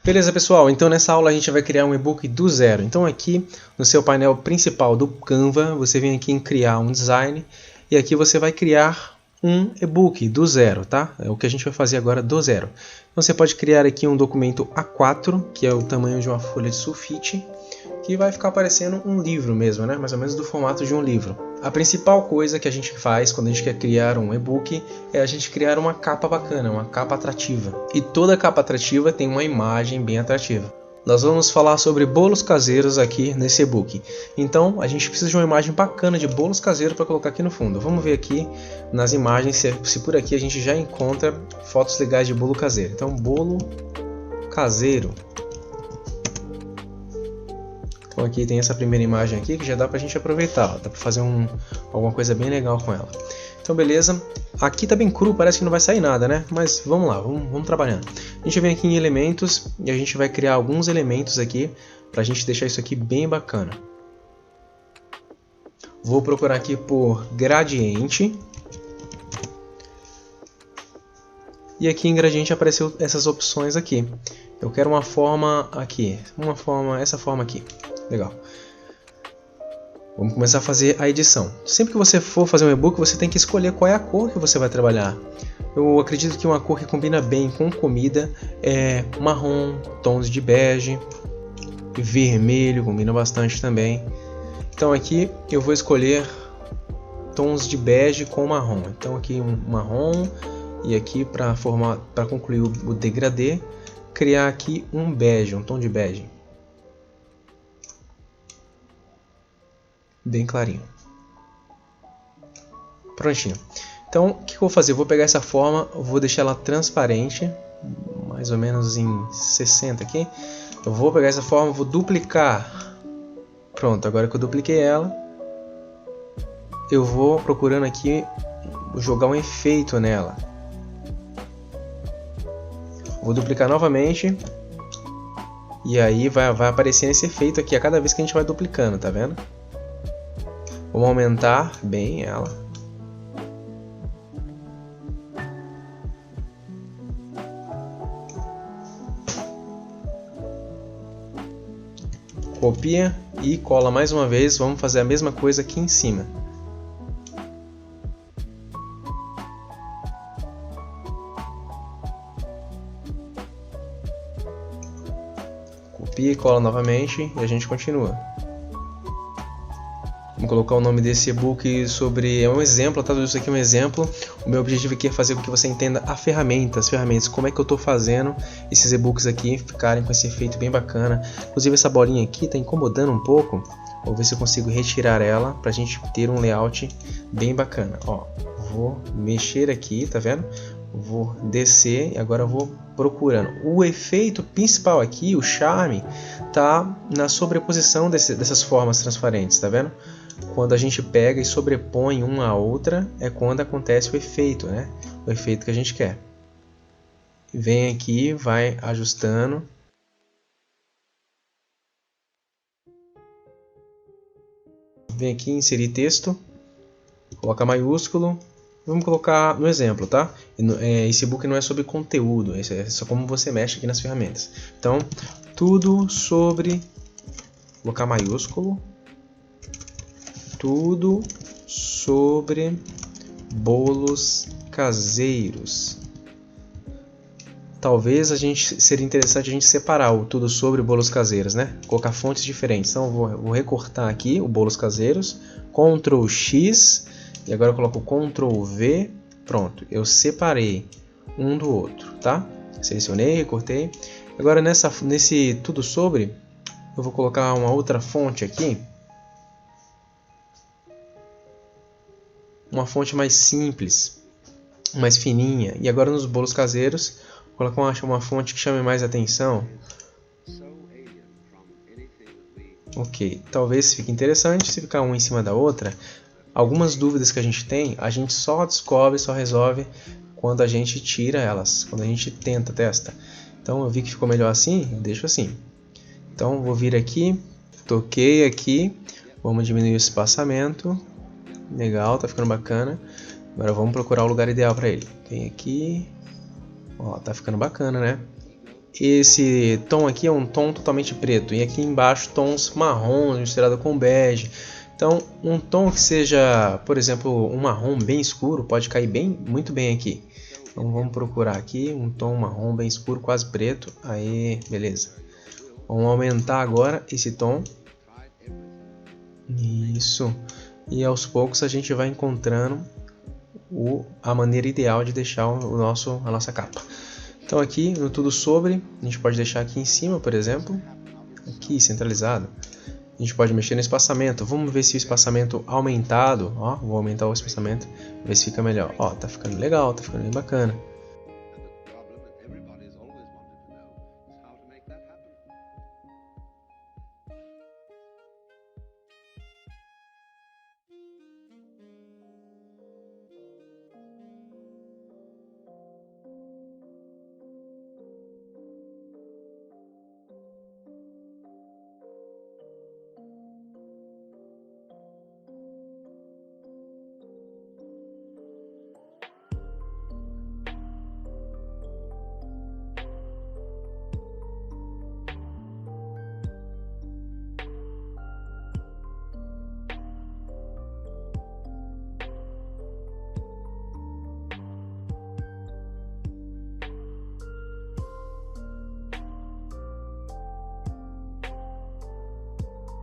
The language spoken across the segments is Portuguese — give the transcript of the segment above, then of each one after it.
Beleza, pessoal, então nessa aula a gente vai criar um e-book do zero. Então aqui no seu painel principal do Canva, você vem aqui em criar um design e aqui você vai criar um e-book do zero, tá? É o que a gente vai fazer agora do zero. Então você pode criar aqui um documento A4, que é o tamanho de uma folha de sulfite, que vai ficar parecendo um livro mesmo, né? Mais ou menos do formato de um livro. A principal coisa que a gente faz quando a gente quer criar um e-book é a gente criar uma capa bacana, uma capa atrativa. E toda capa atrativa tem uma imagem bem atrativa. Nós vamos falar sobre bolos caseiros aqui nesse e-book. Então a gente precisa de uma imagem bacana de bolos caseiros para colocar aqui no fundo. Vamos ver aqui nas imagens se por aqui a gente já encontra fotos legais de bolo caseiro. Então bolo caseiro. Então aqui tem essa primeira imagem aqui que já dá pra gente aproveitar, ó. Dá pra fazer alguma coisa bem legal com ela. Então beleza, aqui tá bem cru, parece que não vai sair nada, né? Mas vamos lá, vamos trabalhando. A gente vem aqui em elementos e a gente vai criar alguns elementos aqui pra gente deixar isso aqui bem bacana. Vou procurar aqui por gradiente. E aqui em gradiente apareceu essas opções aqui. Eu quero uma forma aqui, essa forma aqui. Legal. Vamos começar a fazer a edição. Sempre que você for fazer um e-book, você tem que escolher qual é a cor que você vai trabalhar. Eu acredito que uma cor que combina bem com comida é marrom, tons de bege, vermelho combina bastante também. Então aqui eu vou escolher tons de bege com marrom. Então aqui um marrom e aqui para concluir o degradê, criar aqui um bege, um tom de bege. Bem clarinho. Prontinho. Então, o que eu vou fazer? Eu vou pegar essa forma, vou deixar ela transparente, mais ou menos em 60 aqui. Eu vou pegar essa forma, vou duplicar. Pronto, agora que eu dupliquei ela, eu vou procurando aqui jogar um efeito nela. Vou duplicar novamente. E aí vai aparecendo esse efeito aqui a cada vez que a gente vai duplicando, tá vendo? Vamos aumentar bem ela. Copia e cola mais uma vez. Vamos fazer a mesma coisa aqui em cima. Copia e cola novamente e a gente continua. Vamos colocar o nome desse e-book sobre... É um exemplo, tá? Tudo isso aqui é um exemplo. O meu objetivo aqui é fazer com que você entenda as ferramentas, como é que eu estou fazendo esses e-books aqui ficarem com esse efeito bem bacana. Inclusive essa bolinha aqui está incomodando um pouco. Vou ver se eu consigo retirar ela para a gente ter um layout bem bacana. Ó, vou mexer aqui, tá vendo? Vou descer e agora eu vou procurando. O efeito principal aqui, o charme, tá na sobreposição dessas formas transparentes, tá vendo? Quando a gente pega e sobrepõe uma a outra, é quando acontece o efeito, né? O efeito que a gente quer. Vem aqui, vai ajustando. Vem aqui, inserir texto. Coloca maiúsculo. Vamos colocar no exemplo, tá? Esse e-book não é sobre conteúdo, é só como você mexe aqui nas ferramentas. Então, tudo sobre... Colocar maiúsculo. Tudo sobre bolos caseiros. Talvez seria interessante a gente separar o tudo sobre bolos caseiros, né? Colocar fontes diferentes. Então eu vou recortar aqui o bolos caseiros, Ctrl X e agora eu coloco Ctrl V. Pronto, eu separei um do outro, tá? Selecionei, recortei. Agora nesse tudo sobre, eu vou colocar uma outra fonte aqui. Uma fonte mais simples, mais fininha. E agora nos bolos caseiros, vou colocar uma fonte que chame mais atenção. Ok, talvez fique interessante se ficar uma em cima da outra. Algumas dúvidas que a gente tem, a gente só descobre, só resolve quando a gente tira elas, quando a gente testa. Então eu vi que ficou melhor assim, eu deixo assim. Então vou vir aqui, toquei aqui, vamos diminuir o espaçamento. Legal, tá ficando bacana. Agora vamos procurar o lugar ideal para ele. Tem aqui. Ó, tá ficando bacana, né? esse tom aqui é um tom totalmente preto e aqui embaixo tons marrom misturado com bege. Então um tom que seja, por exemplo, um marrom bem escuro pode cair muito bem aqui. Então vamos procurar aqui um tom marrom bem escuro, quase preto. Aí, beleza. Vamos aumentar agora esse tom. Isso. E aos poucos a gente vai encontrando a maneira ideal de deixar a nossa capa. Então aqui no tudo sobre, a gente pode deixar aqui em cima, por exemplo, aqui centralizado. A gente pode mexer no espaçamento. Vamos ver se o espaçamento aumentado, ó, vou aumentar o espaçamento, ver se fica melhor. Ó, tá ficando legal, tá ficando bem bacana.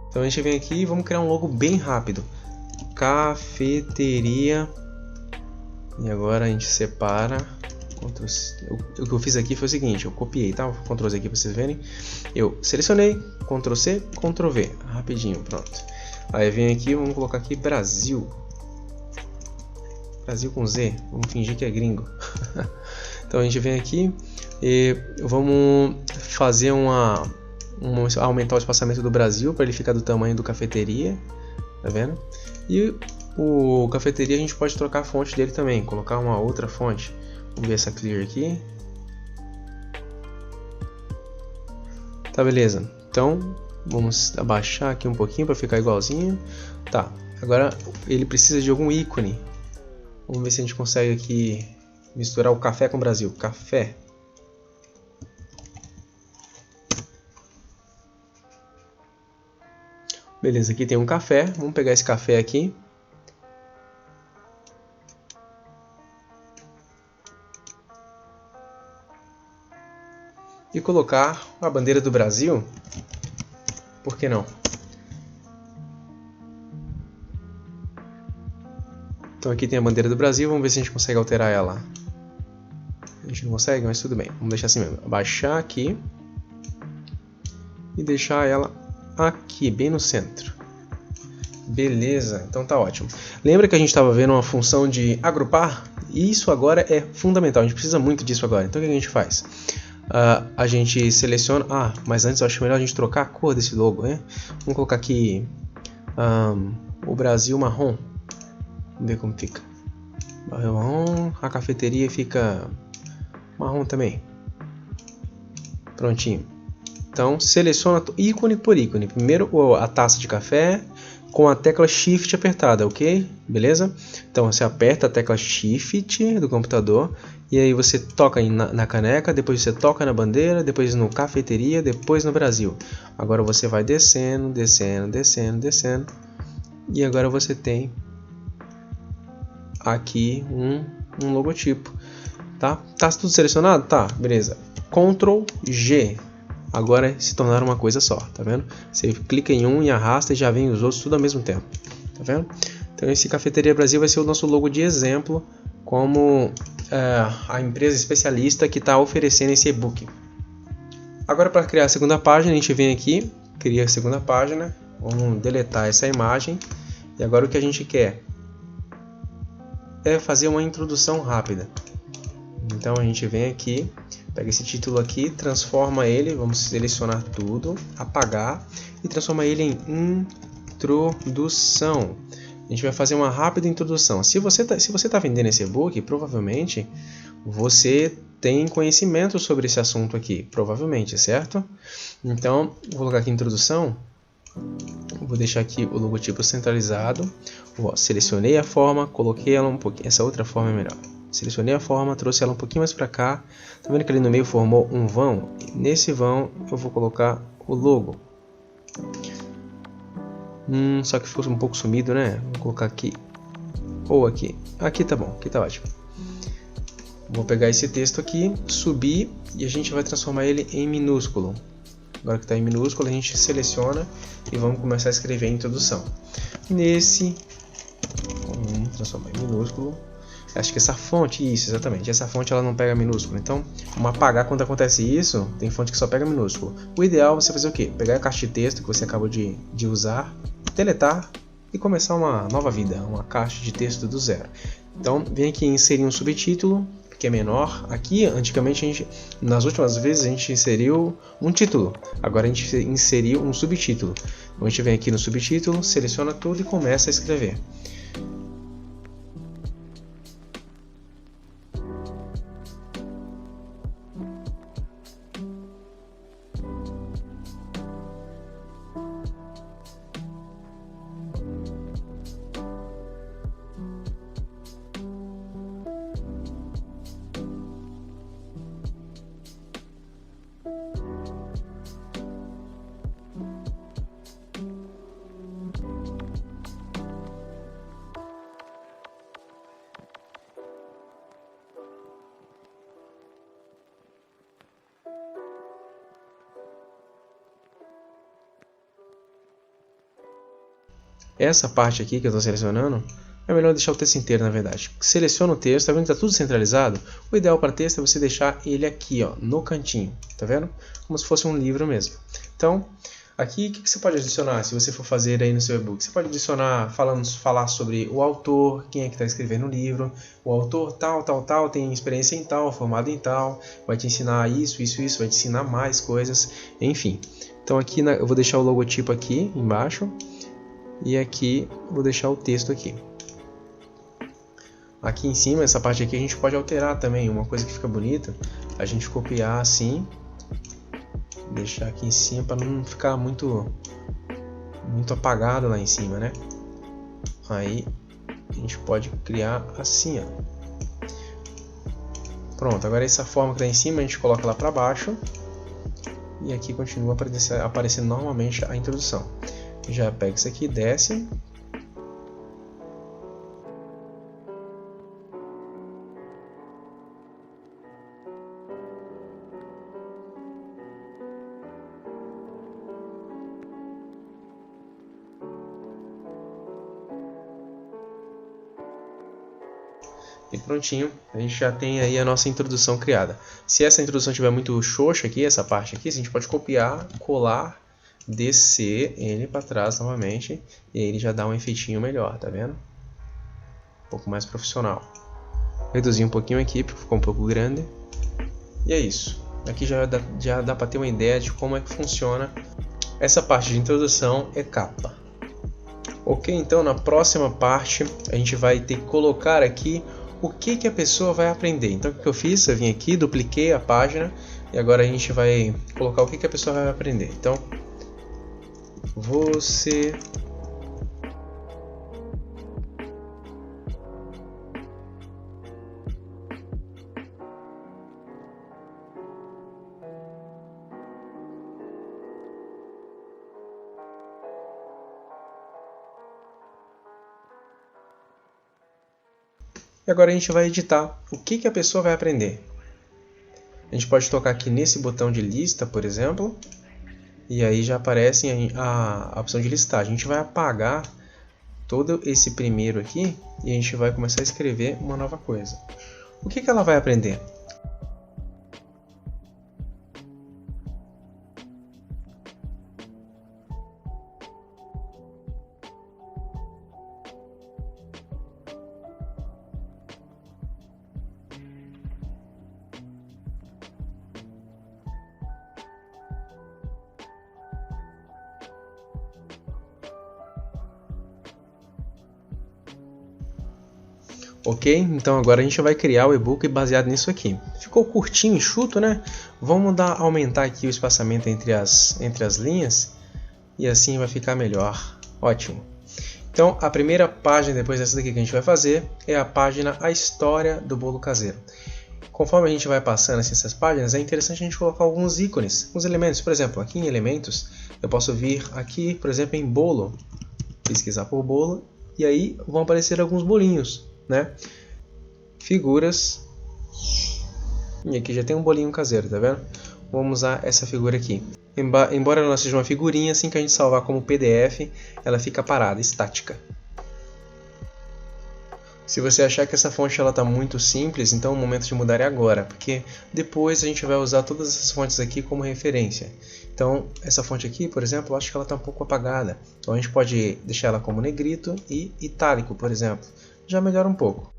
Então a gente vem aqui e vamos criar um logo bem rápido. Cafeteria. E agora a gente separa. O que eu fiz aqui foi o seguinte, eu copiei, tá? Vou Ctrl Z aqui para vocês verem. Eu selecionei, Ctrl C, Ctrl V, rapidinho, pronto. Aí vem aqui, vamos colocar aqui Brasil. Brasil com Z, vamos fingir que é gringo. Então a gente vem aqui e vamos fazer aumentar o espaçamento do Brasil para ele ficar do tamanho do cafeteria, tá vendo? E o cafeteria a gente pode trocar a fonte dele também, colocar uma outra fonte. Vamos ver essa clear aqui. Tá, beleza. Então vamos abaixar aqui um pouquinho para ficar igualzinho. Tá, agora ele precisa de algum ícone. Vamos ver se a gente consegue aqui misturar o café com o Brasil. Café. Beleza, aqui tem um café. Vamos pegar esse café aqui. E colocar a bandeira do Brasil. Por que não? Então aqui tem a bandeira do Brasil. Vamos ver se a gente consegue alterar ela. A gente não consegue, mas tudo bem. Vamos deixar assim mesmo. Abaixar aqui. E deixar ela aqui, bem no centro. Beleza, então tá ótimo. Lembra que a gente estava vendo uma função de agrupar? Isso agora é fundamental, a gente precisa muito disso agora. Então o que a gente faz? A gente seleciona... mas antes eu acho melhor a gente trocar a cor desse logo, né? Vamos colocar aqui o Brasil marrom. Vamos ver como fica. Marrom, a cafeteria fica marrom também. Prontinho. Então, seleciona ícone por ícone. Primeiro a taça de café com a tecla Shift apertada, ok? Beleza? Então, você aperta a tecla Shift do computador e aí você toca na caneca, depois você toca na bandeira, depois no cafeteria, depois no Brasil. Agora você vai descendo, descendo, descendo, descendo. E agora você tem aqui um logotipo. Tá? Tá tudo selecionado? Tá, beleza. Ctrl G. Agora se tornaram uma coisa só, tá vendo? Você clica em um e arrasta e já vem os outros tudo ao mesmo tempo, tá vendo? Então esse Cafeteria Brasil vai ser o nosso logo de exemplo como a empresa especialista que está oferecendo esse e-book. Agora para criar a segunda página a gente vem aqui, cria a segunda página, vamos deletar essa imagem e agora o que a gente quer é fazer uma introdução rápida. Então a gente vem aqui, pega esse título aqui, transforma ele, vamos selecionar tudo, apagar e transforma ele em introdução. A gente vai fazer uma rápida introdução. Se você tá vendendo esse e-book, provavelmente você tem conhecimento sobre esse assunto aqui, provavelmente, certo? Então, vou colocar aqui introdução, vou deixar aqui o logotipo centralizado, selecionei a forma, coloquei ela um pouquinho, essa outra forma é melhor. Selecionei a forma, trouxe ela um pouquinho mais para cá. Tá vendo que ali no meio formou um vão? Nesse vão eu vou colocar o logo. Só que ficou um pouco sumido, né? Vou colocar aqui ou aqui. Aqui tá bom, aqui tá ótimo. Vou pegar esse texto aqui, subir e a gente vai transformar ele em minúsculo. Agora que está em minúsculo, a gente seleciona e vamos começar a escrever a introdução. Vamos transformar em minúsculo. Acho que essa fonte, isso, exatamente, essa fonte ela não pega minúsculo. Então, vamos apagar quando acontece isso. Tem fonte que só pega minúsculo. O ideal é você fazer o quê? Pegar a caixa de texto que você acabou de usar, deletar e começar uma nova vida, uma caixa de texto do zero. Então, vem aqui inserir um subtítulo, que é menor. Aqui, antigamente, nas últimas vezes, a gente inseriu um título. Agora a gente inseriu um subtítulo. Então, a gente vem aqui no subtítulo, seleciona tudo e começa a escrever. Essa parte aqui que eu estou selecionando, é melhor deixar o texto inteiro, na verdade. Seleciona o texto, tá vendo que está tudo centralizado? O ideal para texto é você deixar ele aqui, ó, no cantinho, tá vendo? Como se fosse um livro mesmo. Então, aqui o que você pode adicionar se você for fazer aí no seu e-book? Você pode adicionar, falar sobre o autor, quem é que está escrevendo o livro, o autor tal, tem experiência em tal, formado em tal, vai te ensinar isso, vai te ensinar mais coisas, enfim. Então aqui eu vou deixar o logotipo aqui embaixo. E aqui vou deixar o texto aqui. Aqui em cima, essa parte aqui a gente pode alterar também. Uma coisa que fica bonita, a gente copiar assim, deixar aqui em cima para não ficar muito apagado lá em cima, né? Aí a gente pode criar assim, ó. Pronto, agora essa forma que está em cima a gente coloca lá para baixo e aqui continua aparecendo normalmente a introdução. Já pega isso aqui, desce. E prontinho, a gente já tem aí a nossa introdução criada. Se essa introdução estiver muito xoxa aqui, essa parte aqui, a gente pode copiar, colar, descer ele para trás novamente e aí ele já dá um efeitinho melhor, tá vendo? Um pouco mais profissional. Reduzir um pouquinho aqui porque ficou um pouco grande. E é isso. Aqui já dá para ter uma ideia de como é que funciona essa parte de introdução e capa. Ok, então na próxima parte a gente vai ter que colocar aqui o que a pessoa vai aprender. Então o que eu fiz? Eu vim aqui, dupliquei a página e agora a gente vai colocar o que a pessoa vai aprender. Então você e agora a gente vai editar o que a pessoa vai aprender. A gente pode tocar aqui nesse botão de lista, por exemplo, e aí já aparece a opção de listar. A gente vai apagar todo esse primeiro aqui e a gente vai começar a escrever uma nova coisa. O que ela vai aprender? Ok? Então agora a gente vai criar o e-book baseado nisso aqui. Ficou curtinho e enxuto, né? Vamos aumentar aqui o espaçamento entre as linhas e assim vai ficar melhor. Ótimo! Então, a primeira página depois dessa daqui que a gente vai fazer é a página A História do Bolo Caseiro. Conforme a gente vai passando assim, essas páginas, é interessante a gente colocar alguns ícones, alguns elementos. Por exemplo, aqui em elementos, eu posso vir aqui, por exemplo, em bolo, pesquisar por bolo, e aí vão aparecer alguns bolinhos, né? Figuras, e aqui já tem um bolinho caseiro, tá vendo? Vamos usar essa figura aqui. Embora ela seja uma figurinha, assim que a gente salvar como PDF, ela fica parada, estática. Se você achar que essa fonte está muito simples, então o momento de mudar é agora, porque depois a gente vai usar todas essas fontes aqui como referência. Então, essa fonte aqui, por exemplo, eu acho que ela está um pouco apagada. Então a gente pode deixar ela como negrito e itálico, por exemplo. Já melhora um pouco.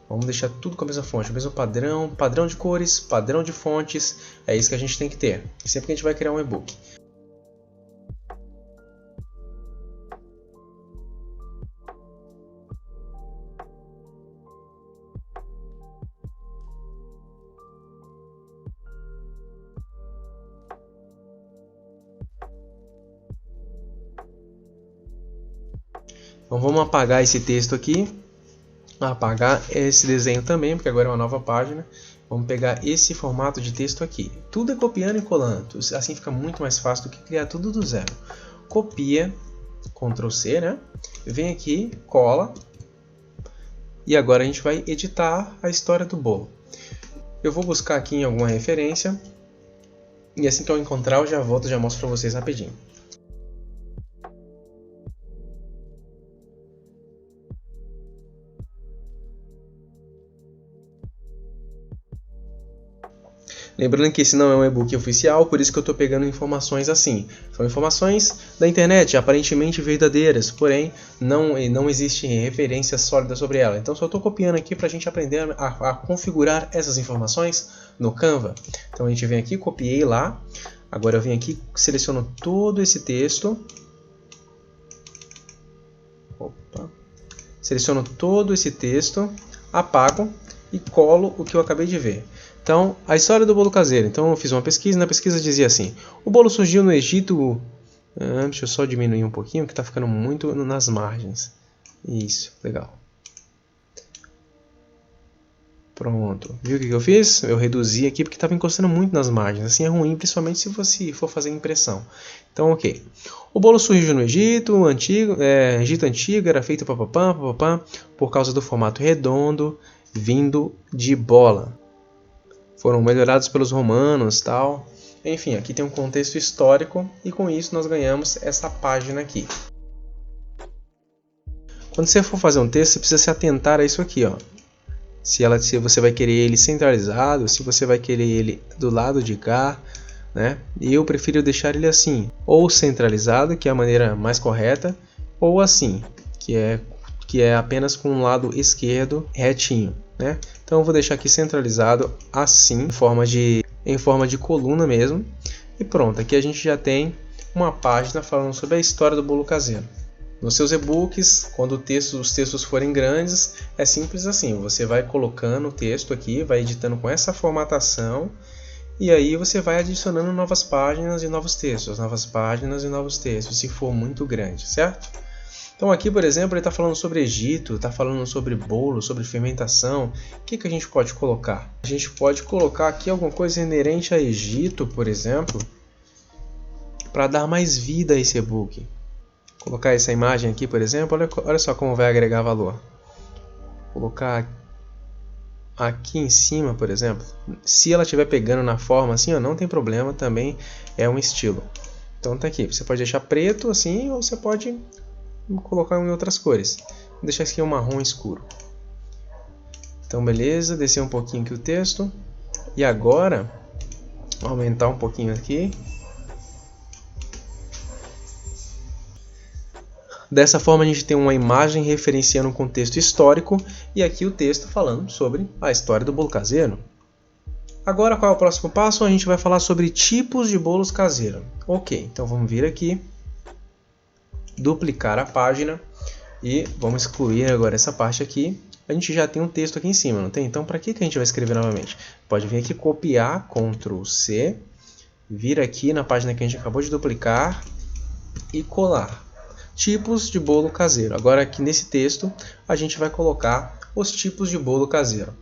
Vamos deixar tudo com a mesma fonte, o mesmo padrão, padrão de cores, padrão de fontes, é isso que a gente tem que ter, sempre que a gente vai criar um e-book. Então vamos apagar esse texto aqui. Apagar esse desenho também, porque agora é uma nova página. Vamos pegar esse formato de texto aqui. Tudo é copiando e colando, assim fica muito mais fácil do que criar tudo do zero. Copia, Ctrl C, né? Vem aqui, cola. E agora a gente vai editar a história do bolo. Eu vou buscar aqui em alguma referência. E assim que eu encontrar, eu já volto e já mostro para vocês rapidinho. Lembrando que esse não é um e-book oficial, por isso que eu estou pegando informações assim. São informações da internet, aparentemente verdadeiras, porém não existe referência sólida sobre ela. Então só estou copiando aqui para a gente aprender a configurar essas informações no Canva. Então a gente vem aqui, copiei lá. Agora eu venho aqui, seleciono todo esse texto. Seleciono todo esse texto, apago e colo o que eu acabei de ver. Então, a história do bolo caseiro. Então, eu fiz uma pesquisa, na pesquisa dizia assim: o bolo surgiu no Egito... deixa eu só diminuir um pouquinho, que está ficando muito nas margens. Isso, legal. Pronto. Viu o que eu fiz? Eu reduzi aqui porque estava encostando muito nas margens. Assim é ruim, principalmente se você for fazer impressão. Então, ok. O bolo surgiu no Egito Antigo, Egito Antigo, era feito por causa do formato redondo, vindo de bola. Foram melhorados pelos romanos, tal. Enfim, aqui tem um contexto histórico e com isso nós ganhamos essa página aqui. Quando você for fazer um texto, você precisa se atentar a isso aqui, ó. Se você vai querer ele centralizado, se você vai querer ele do lado de cá, né? E eu prefiro deixar ele assim, ou centralizado, que é a maneira mais correta, ou assim, que é apenas com o lado esquerdo retinho, né? Então eu vou deixar aqui centralizado assim, em forma de coluna mesmo. E pronto, aqui a gente já tem uma página falando sobre a história do bolo caseiro. Nos seus e-books, quando os textos forem grandes, é simples assim. Você vai colocando o texto aqui, vai editando com essa formatação. E aí você vai adicionando novas páginas e novos textos, novas páginas e novos textos, se for muito grande, certo? Então aqui, por exemplo, ele está falando sobre Egito, está falando sobre bolo, sobre fermentação. O que a gente pode colocar? A gente pode colocar aqui alguma coisa inerente a Egito, por exemplo, para dar mais vida a esse e-book. Colocar essa imagem aqui, por exemplo, olha só como vai agregar valor. Colocar aqui em cima, por exemplo, se ela estiver pegando na forma assim, ó, não tem problema, também é um estilo. Então tá aqui, você pode deixar preto assim, ou você pode colocar em outras cores. Vou deixar aqui um marrom escuro. Então beleza, descer um pouquinho aqui o texto. E agora, aumentar um pouquinho aqui. Dessa forma a gente tem uma imagem referenciando um contexto histórico e aqui o texto falando sobre a história do bolo caseiro. Agora qual é o próximo passo? A gente vai falar sobre tipos de bolos caseiros. Ok, então vamos vir aqui, duplicar a página e vamos excluir agora essa parte aqui a gente já tem um texto aqui em cima, não tem? Então, para que a gente vai escrever novamente? Pode vir aqui, copiar, Ctrl C, vir aqui na página que a gente acabou de duplicar e colar. Tipos de bolo caseiro. Agora, aqui nesse texto, a gente vai colocar os tipos de bolo caseiro.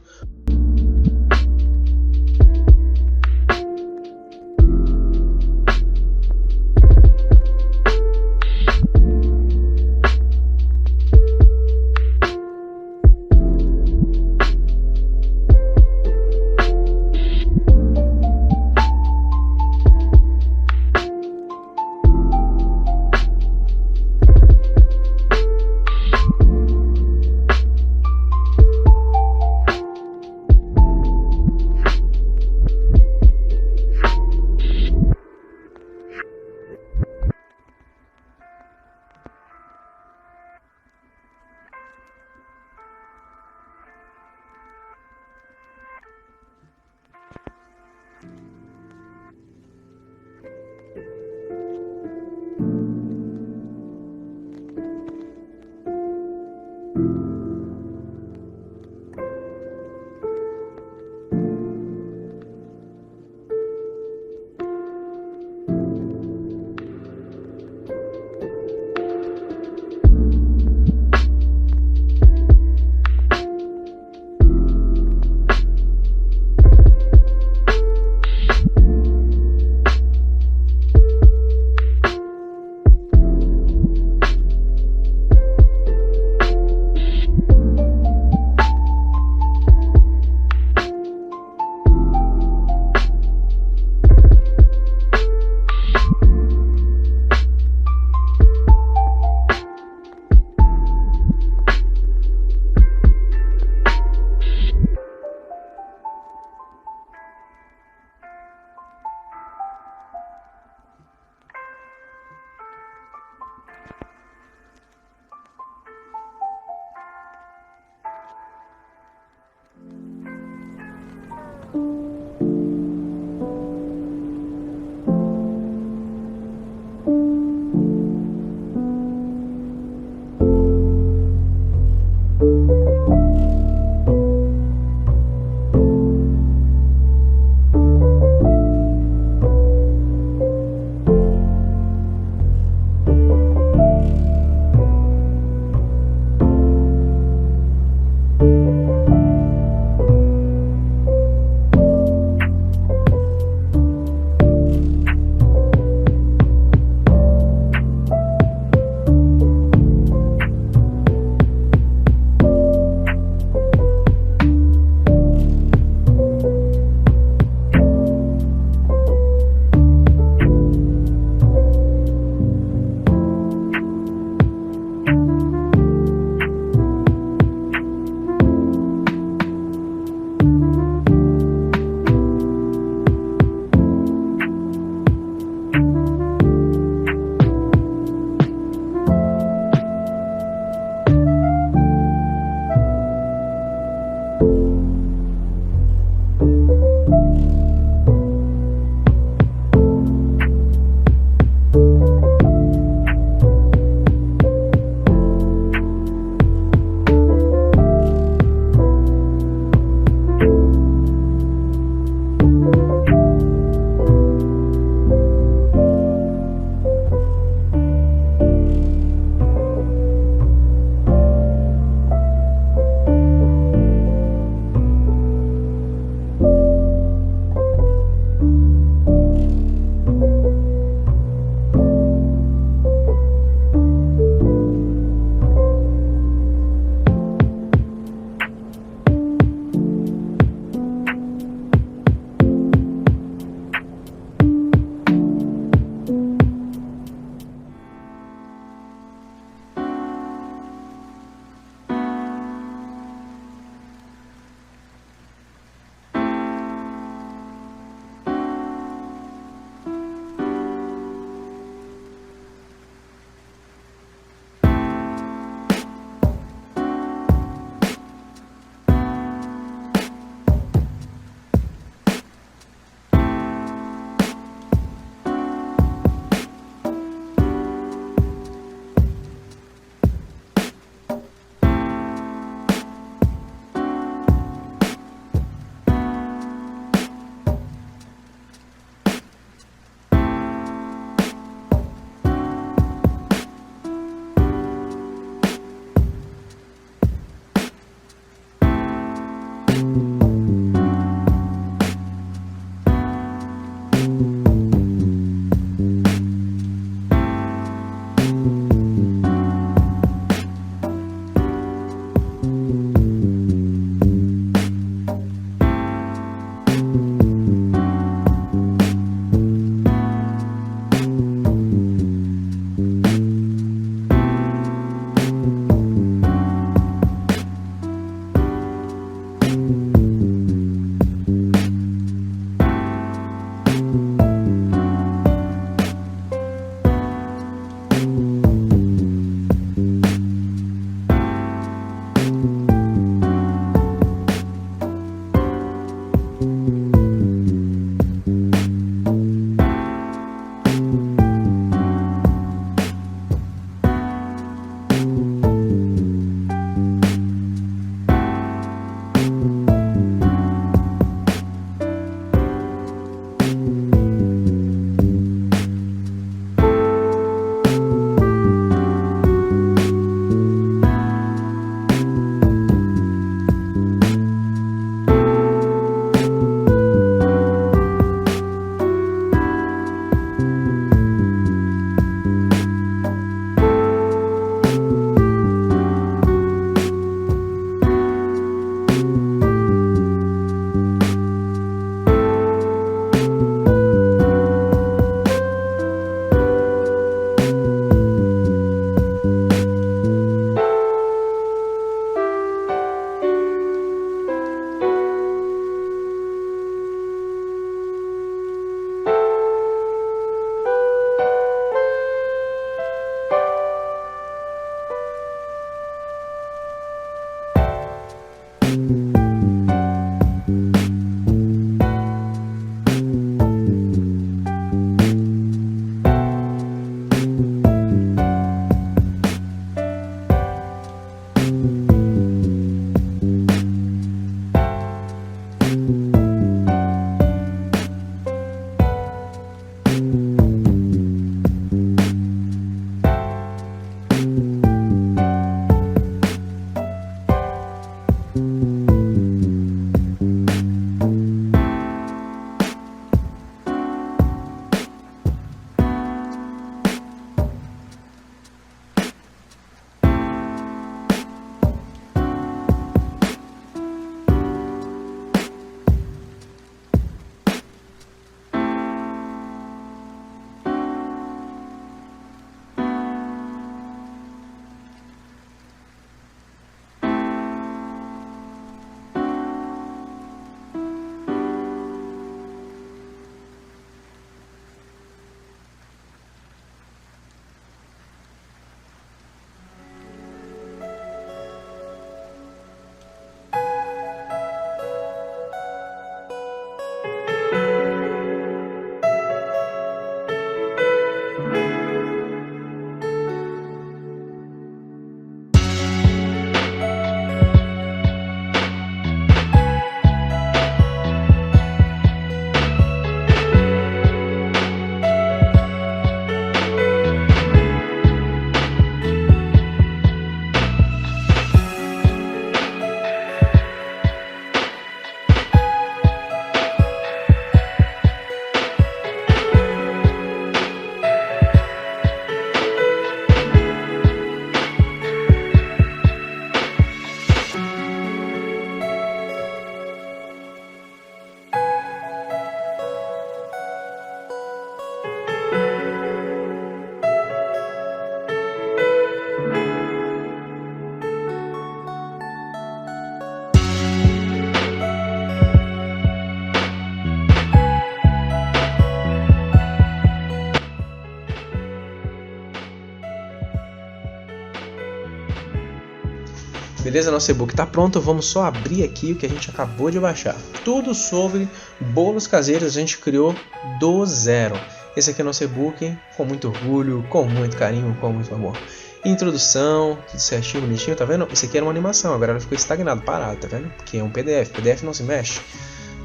Beleza, nosso e-book está pronto, vamos só abrir aqui o que a gente acabou de baixar. Tudo sobre bolos caseiros a gente criou do zero. Esse aqui é o nosso e-book, com muito orgulho, com muito carinho, com muito amor. Introdução, tudo certinho, bonitinho, tá vendo? Isso aqui era uma animação, agora ela ficou estagnado, parado, tá vendo? Porque é um PDF, PDF não se mexe.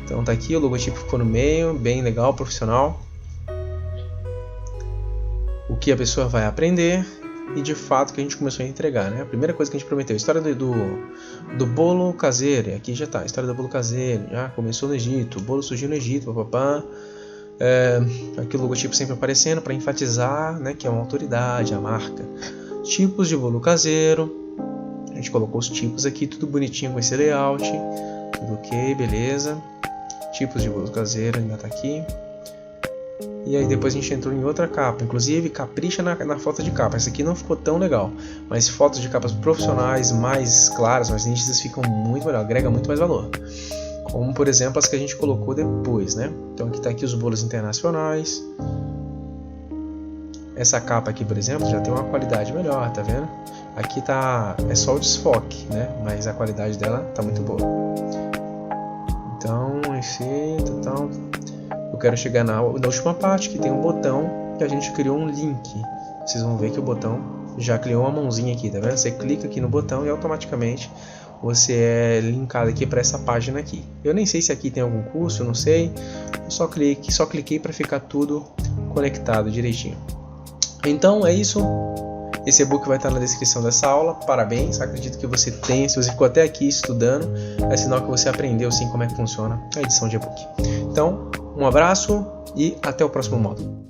Então tá aqui, o logotipo ficou no meio, bem legal, profissional. O que a pessoa vai aprender e de fato que a gente começou a entregar, né? A primeira coisa que a gente prometeu, a história do bolo caseiro, aqui já tá, a história do bolo caseiro, já começou no Egito, o bolo surgiu no Egito, papapá. Aqui o logotipo sempre aparecendo para enfatizar, né, que é uma autoridade, a marca. Tipos de bolo caseiro, a gente colocou os tipos aqui, tudo bonitinho com esse layout, tudo ok, beleza. Tipos de bolo caseiro ainda tá aqui. E aí depois a gente entrou em outra capa, inclusive capricha na foto de capa, essa aqui não ficou tão legal, mas fotos de capas profissionais mais claras, mais nítidas ficam muito melhor, agrega muito mais valor. Como por exemplo as que a gente colocou depois, né? Então aqui tá aqui os bolos internacionais. Essa capa aqui, por exemplo, já tem uma qualidade melhor, tá vendo? Aqui é só o desfoque, né? Mas a qualidade dela tá muito boa. Então, efeito e tal. Eu quero chegar na última parte, que tem um botão que a gente criou um link. Vocês vão ver que o botão já criou uma mãozinha aqui, tá vendo? Você clica aqui no botão e automaticamente você é linkado aqui para essa página aqui. Eu nem sei se aqui tem algum curso, não sei. Eu só cliquei para ficar tudo conectado direitinho. Então é isso. Esse e-book vai estar na descrição dessa aula. Parabéns, acredito que você tem. Se você ficou até aqui estudando, é sinal que você aprendeu sim como é que funciona a edição de e-book. Então, um abraço e até o próximo módulo.